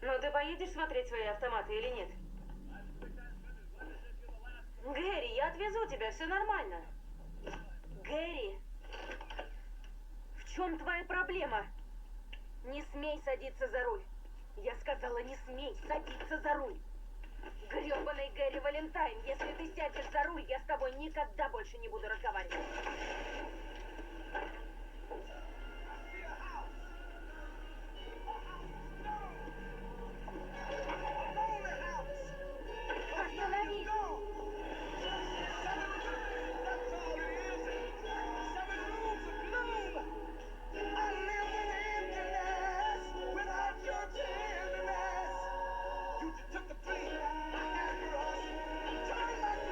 Ну, ты поедешь смотреть свои автоматы или нет? Гэри, я отвезу тебя, все нормально. Гэри, в чем твоя проблема? Не смей садиться за руль. Я сказала, не смей садиться за руль. Грёбаный Гэри Валентайн, если ты сядешь за руль, я с тобой никогда больше не буду разговаривать.